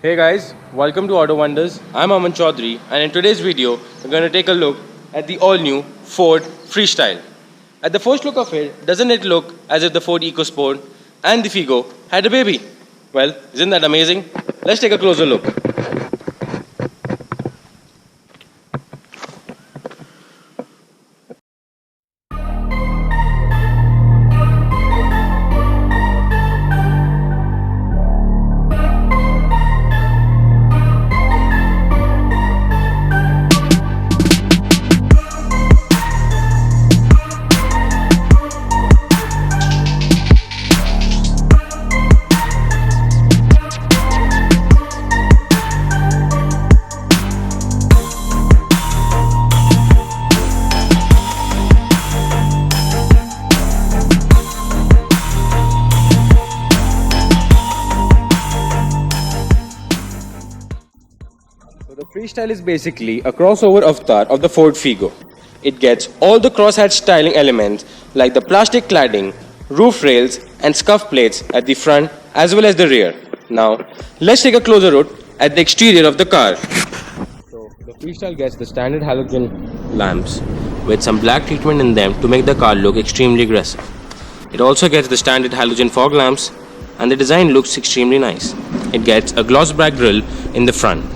Hey guys, welcome to AutoWonderz. I'm Aman and in today's video, we're going to take a look at the all-new Ford Freestyle. At the first look of it, doesn't it look as if the Ford EcoSport and the Figo had a baby? Well, isn't that amazing? Let's take a closer look. The Freestyle is basically a crossover avatar of the Ford Figo. It gets all the crosshatch styling elements like the plastic cladding, roof rails and scuff plates at the front as well as the rear. Now, let's take a closer look at the exterior of the car. So, the Freestyle gets the standard halogen lamps with some black treatment in them to make the car look extremely aggressive. It also gets the standard halogen fog lamps and the design looks extremely nice. It gets a gloss black grille in the front.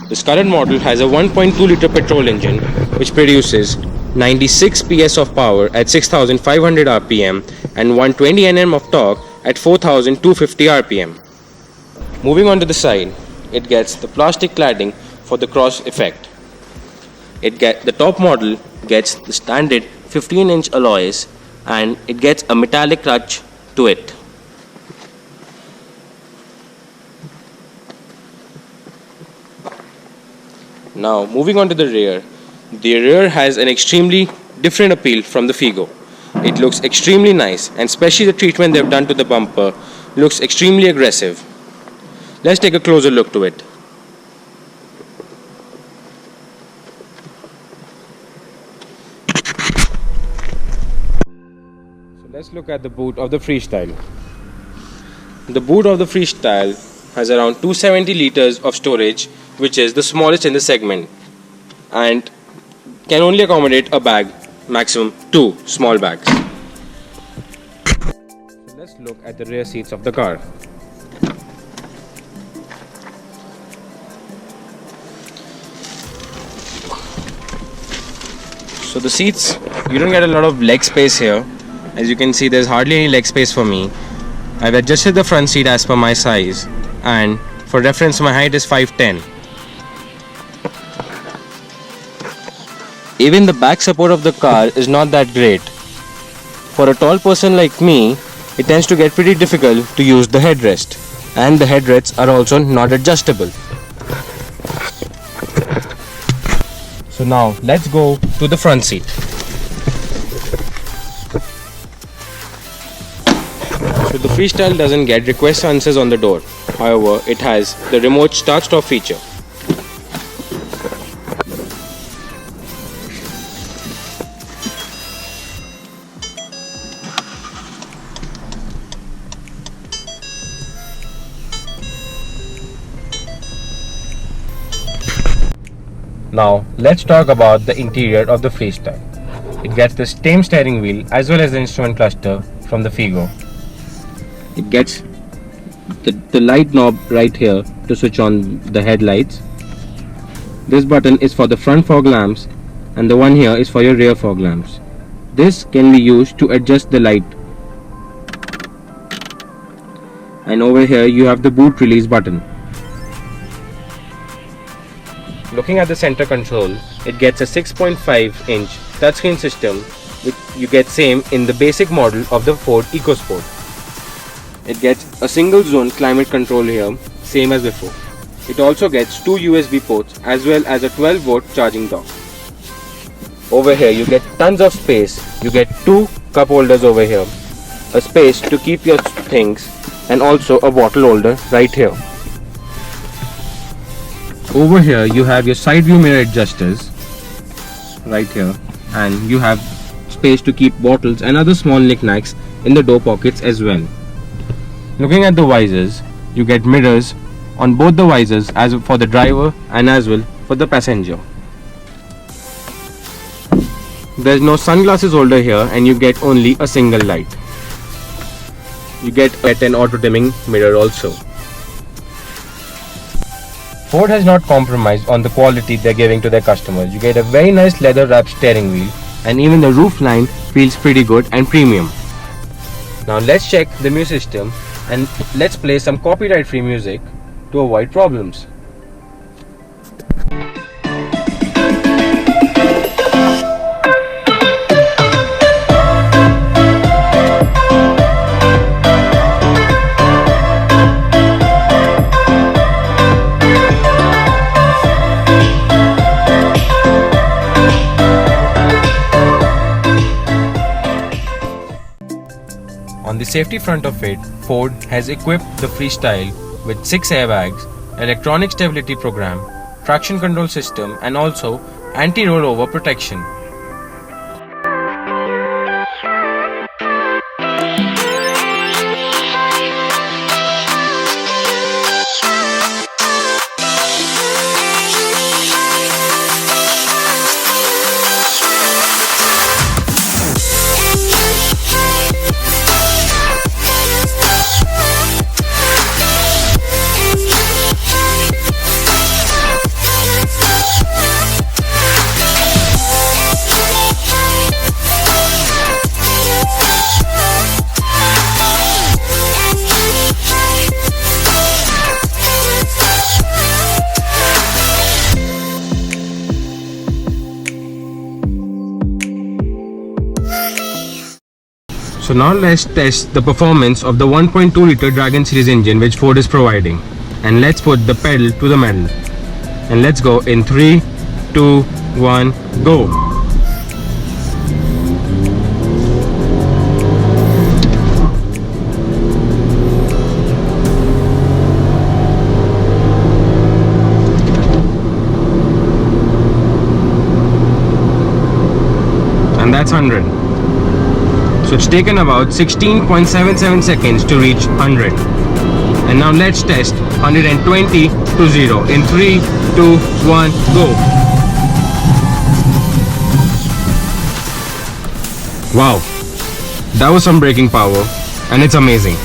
This current model has a 1.2 litre petrol engine which produces 96 PS of power at 6500 rpm and 120 Nm of torque at 4250 rpm. Moving on to the side, it gets the plastic cladding for the cross effect. The top model gets the standard 15-inch alloys and it gets a metallic clutch to it. Now, moving on to the rear has an extremely different appeal from the Figo. It looks extremely nice and especially the treatment they've done to the bumper looks extremely aggressive. Let's take a closer look to it. So let's look at the boot of the Freestyle. The boot of the Freestyle has around 270 liters of storage, which is the smallest in the segment and can only accommodate a bag, maximum 2 small bags. So let's look at the rear seats of the car. So the seats, you don't get a lot of leg space here. As you can see, there's hardly any leg space for me. I've adjusted the front seat as per my size and for reference my height is 5'10". Even the back support of the car is not that great. For a tall person like me, it tends to get pretty difficult to use the headrest, and the headrests are also not adjustable. So now let's go to the front seat. So the Freestyle doesn't get request answers on the door. However, it has the remote start-stop feature. Now, let's talk about the interior of the Freestyle. It gets the same steering wheel as well as the instrument cluster from the Figo. It gets the light knob right here to switch on the headlights. This button is for the front fog lamps and the one here is for your rear fog lamps. This can be used to adjust the light. And over here you have the boot release button. Looking at the center console, it gets a 6.5-inch touchscreen system which you get same in the basic model of the Ford EcoSport. It gets a single zone climate control here, same as before. It also gets 2 USB ports as well as a 12-volt charging dock. Over here you get tons of space. You get 2 cup holders over here, a space to keep your things and also a bottle holder right here. Over here you have your side view mirror adjusters right here, and you have space to keep bottles and other small knickknacks in the door pockets as well. Looking at the visors, you get mirrors on both the visors, as for the driver and as well for the passenger. There's no sunglasses holder here and you get only a single light. You get an auto dimming mirror also. Ford has not compromised on the quality they're giving to their customers. You get a very nice leather wrapped steering wheel and even the roof line feels pretty good and premium. Now let's check the music system and let's play some copyright free music to avoid problems. On the safety front of it, Ford has equipped the Freestyle with 6 airbags, electronic stability program, traction control system and also anti-rollover protection. So now let's test the performance of the 1.2 liter Dragon series engine which Ford is providing. And let's put the pedal to the metal. And let's go in 3, 2, 1, go! And that's 100. So it's taken about 16.77 seconds to reach 100. And now let's test 120 to 0 in 3, 2, 1, go! Wow, that was some braking power and it's amazing.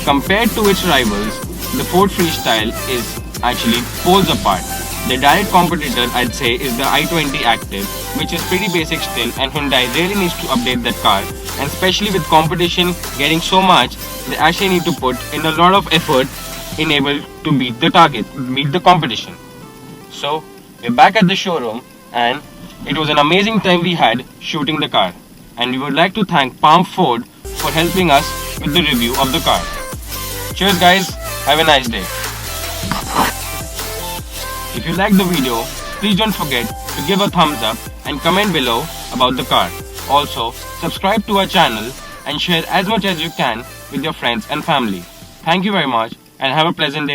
Compared to its rivals, the Ford Freestyle is actually poles apart. The direct competitor, I'd say, is the i20 Active, which is pretty basic still, and Hyundai really needs to update that car. And especially with competition getting so much, they actually need to put in a lot of effort in able to beat the target, beat the competition. So we're back at the showroom, and it was an amazing time we had shooting the car. And we would like to thank Palm Ford for helping us with the review of the car. Cheers guys, have a nice day. If you liked the video, please don't forget to give a thumbs up and comment below about the car. Also, subscribe to our channel and share as much as you can with your friends and family. Thank you very much and have a pleasant day.